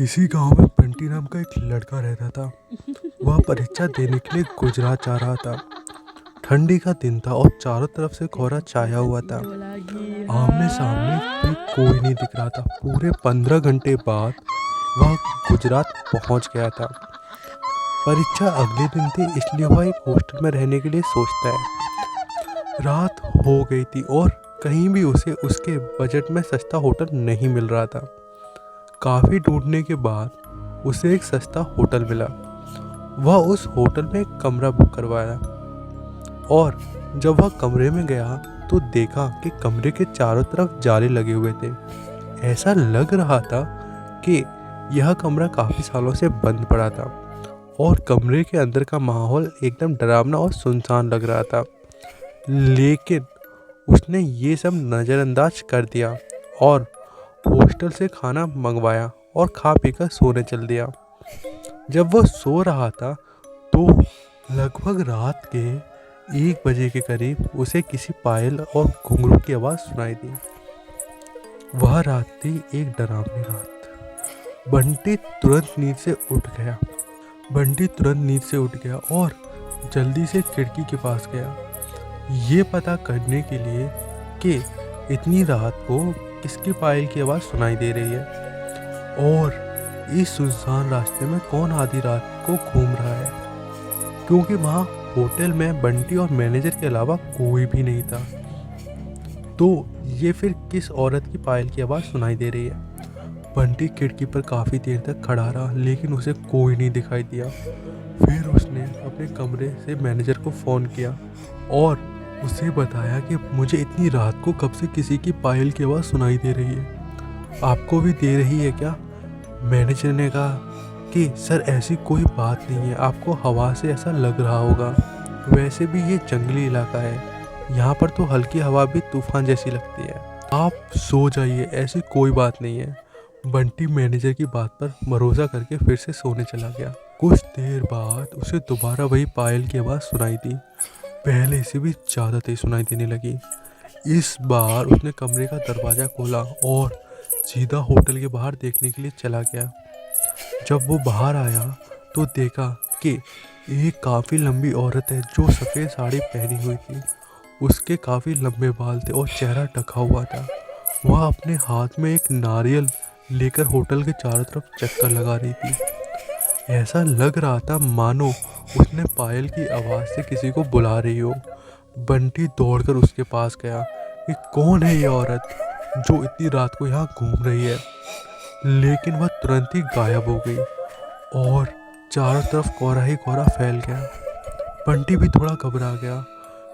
किसी गांव में बंटी नाम का एक लड़का रहता था। वह परीक्षा देने के लिए गुजरात जा रहा था। ठंडी का दिन था और चारों तरफ से कोहरा छाया हुआ था। आमने सामने भी कोई नहीं दिख रहा था। पूरे 15 घंटे बाद वह गुजरात पहुंच गया था। परीक्षा अगले दिन थी, इसलिए वह एक हॉस्टल में रहने के लिए सोचता है। रात हो गई थी और कहीं भी उसे उसके बजट में सस्ता होटल नहीं मिल रहा था। काफ़ी ढूंढने के बाद उसे एक सस्ता होटल मिला। वह उस होटल में एक कमरा बुक करवाया और जब वह कमरे में गया तो देखा कि कमरे के चारों तरफ जाले लगे हुए थे। ऐसा लग रहा था कि यह कमरा काफ़ी सालों से बंद पड़ा था और कमरे के अंदर का माहौल एकदम डरावना और सुनसान लग रहा था। लेकिन उसने ये सब नज़रअंदाज कर दिया और हॉस्टल से खाना मंगवाया और खा पीकर सोने चल दिया। जब वह सो रहा था तो लगभग रात के 1 बजे के करीब उसे किसी पायल और घुंघरू की आवाज़ सुनाई दी। वह रात थी एक डरावनी रात। बंटी तुरंत नींद से उठ गया और जल्दी से खिड़की के पास गया, ये पता करने के लिए कि इतनी रात को किसकी पायल की आवाज़ सुनाई दे रही है और इस सुनसान रास्ते में कौन आधी रात को घूम रहा है, क्योंकि वहाँ होटल में बंटी और मैनेजर के अलावा कोई भी नहीं था। तो ये फिर किस औरत की पायल की आवाज़ सुनाई दे रही है। बंटी खिड़की पर काफ़ी देर तक खड़ा रहा, लेकिन उसे कोई नहीं दिखाई दिया। फिर उसने अपने कमरे से मैनेजर को फ़ोन किया और उसे बताया कि मुझे इतनी रात को कब से किसी की पायल की आवाज़ सुनाई दे रही है, आपको भी दे रही है क्या? मैनेजर ने कहा कि सर ऐसी कोई बात नहीं है, आपको हवा से ऐसा लग रहा होगा, वैसे भी ये जंगली इलाका है, यहाँ पर तो हल्की हवा भी तूफान जैसी लगती है, आप सो जाइए, ऐसी कोई बात नहीं है। बंटी मैनेजर की बात पर भरोसा करके फिर से सोने चला गया। कुछ देर बाद उसे दोबारा वही पायल की आवाज़ सुनाई दी, पहले से भी ज़्यादा तेज सुनाई देने लगी। इस बार उसने कमरे का दरवाज़ा खोला और सीधा होटल के बाहर देखने के लिए चला गया। जब वो बाहर आया तो देखा कि एक काफ़ी लंबी औरत है जो सफ़ेद साड़ी पहनी हुई थी। उसके काफ़ी लंबे बाल थे और चेहरा ढका हुआ था। वह अपने हाथ में एक नारियल लेकर होटल के चारों तरफ चक्कर लगा रही थी। ऐसा लग रहा था मानो उसने पायल की आवाज़ से किसी को बुला रही हो। बंटी दौड़कर उसके पास गया कि कौन है ये औरत जो इतनी रात को यहाँ घूम रही है, लेकिन वह तुरंत ही गायब हो गई और चारों तरफ कोहरा ही कोहरा फैल गया। बंटी भी थोड़ा घबरा गया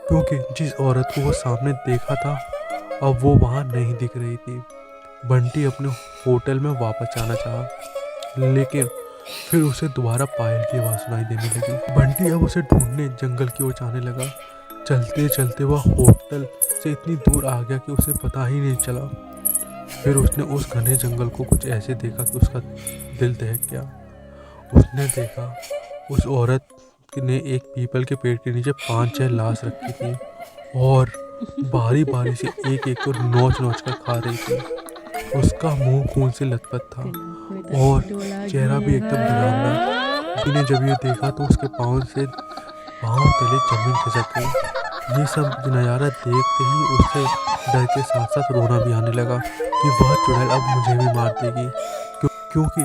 क्योंकि जिस औरत को वो सामने देखा था अब वो वहाँ नहीं दिख रही थी। बंटी अपने होटल में वापस जाना चाहा, लेकिन फिर उसे दोबारा पायल की आवाज़ सुनाई देने लगी। बंटी अब उसे ढूंढने जंगल की ओर जाने लगा। चलते चलते वह होटल से इतनी दूर आ गया कि उसे पता ही नहीं चला। फिर उसने उस घने जंगल को कुछ ऐसे देखा कि उसका दिल दहक गया। उसने देखा उस औरत ने एक पीपल के पेड़ के नीचे 5-6 लाश रखी थी और बारी बारी से एक एक को नोच नोच कर खा रही थी। उसका मुंह खून से लथपथ था और चेहरा भी एकदम डरावना। ने जब ये देखा तो उसके पाँव तले जमीन खिसक गई। ये सब नज़ारा देखते ही उससे डर के साथ साथ रोना भी आने लगा कि वह चुड़ैल अब मुझे भी मार देगी, क्योंकि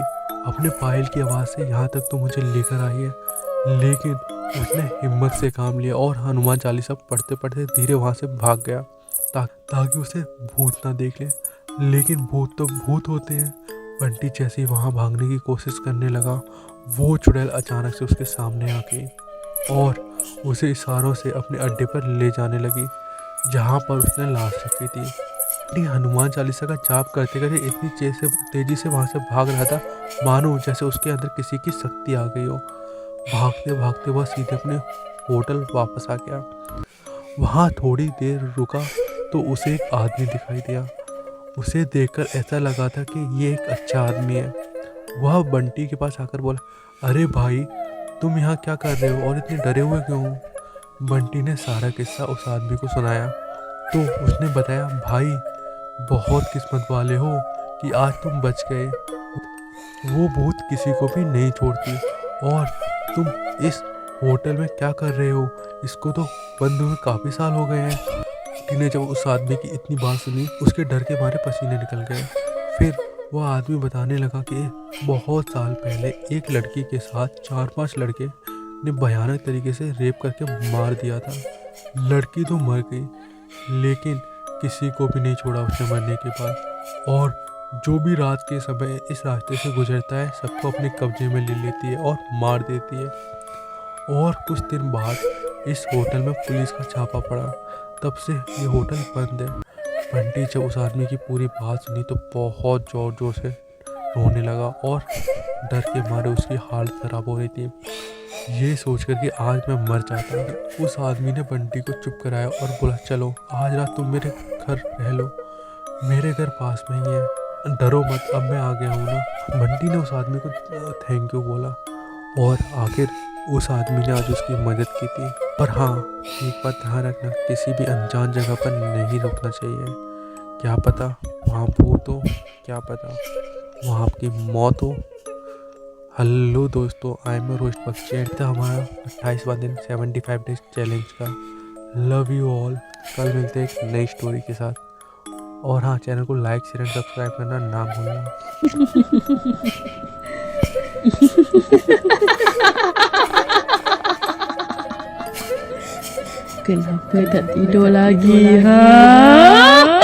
अपने पायल की आवाज़ से यहाँ तक तो मुझे लेकर आई है। लेकिन उसने हिम्मत से काम लिया और हनुमान चालीसा पढ़ते पढ़ते धीरे वहाँ से भाग गया ताकि उसे भूत ना देख ले। लेकिन भूत तो भूत होते हैं। बंटी जैसे ही वहाँ भागने की कोशिश करने लगा, वो चुड़ैल अचानक से उसके सामने आ गई और उसे इशारों से अपने अड्डे पर ले जाने लगी जहाँ पर उसने लाश रखी थी। हनुमान चालीसा का जाप करते करते इतनी तेजी से वहाँ से भाग रहा था मानो जैसे उसके अंदर किसी की शक्ति आ गई हो। भागते भागते वह सीधे अपने होटल वापस आ गया। वहाँ थोड़ी देर रुका तो उसे एक आदमी दिखाई दिया। उसे देखकर ऐसा लगा था कि ये एक अच्छा आदमी है। वह बंटी के पास आकर बोला, अरे भाई तुम यहाँ क्या कर रहे हो और इतने डरे हुए क्यों हो? बंटी ने सारा किस्सा उस आदमी को सुनाया तो उसने बताया, भाई बहुत किस्मत वाले हो कि आज तुम बच गए। वो भूत किसी को भी नहीं छोड़ती। और तुम इस होटल में क्या कर रहे हो? इसको तो बंद हुए काफ़ी साल हो गए हैं। बंटी ने जब उस आदमी की इतनी बात सुनी, उसके डर के मारे पसीने निकल गए। फिर वह आदमी बताने लगा कि बहुत साल पहले एक लड़की के साथ 4-5 लड़के ने भयानक तरीके से रेप करके मार दिया था। लड़की तो मर गई, लेकिन किसी को भी नहीं छोड़ा उसने मरने के बाद। और जो भी रात के समय इस रास्ते से गुजरता है, सबको अपने कब्जे में ले लेती है और मार देती है। और कुछ दिन बाद इस होटल में पुलिस का छापा पड़ा। तब से ये होटल बंद है। बंटी जब उस आदमी की पूरी बात सुनी तो बहुत ज़ोर ज़ोर से रोने लगा और डर के मारे उसकी हालत ख़राब हो रही थी। ये सोचकर कि आज मैं मर जाता, उस आदमी ने बंटी को चुप कराया और बोला, चलो आज रात तुम मेरे घर रह लो, मेरे घर पास में ही है, डरो मत, अब मैं आ गया हूँ ना। बंटी ने उस आदमी को थैंक यू बोला और आखिर उस आदमी ने आज उसकी मदद की थी। पर हाँ, एक बात ध्यान रखना, किसी भी अनजान जगह पर नहीं रुकना चाहिए। क्या पता वहाँ भूत हो, क्या पता वहाँ आपकी मौत हो। हेलो दोस्तों, आई एम रोस्ट बख्शी। एंड था हमारा 28वां दिन 75 डेज चैलेंज का। Love you all. कल मिलते हैं एक नई स्टोरी के साथ। और हाँ, चैनल को लाइक शेयर एंड सब्सक्राइब करना ना भूलना। Kenapa tak tidur lagi, ha?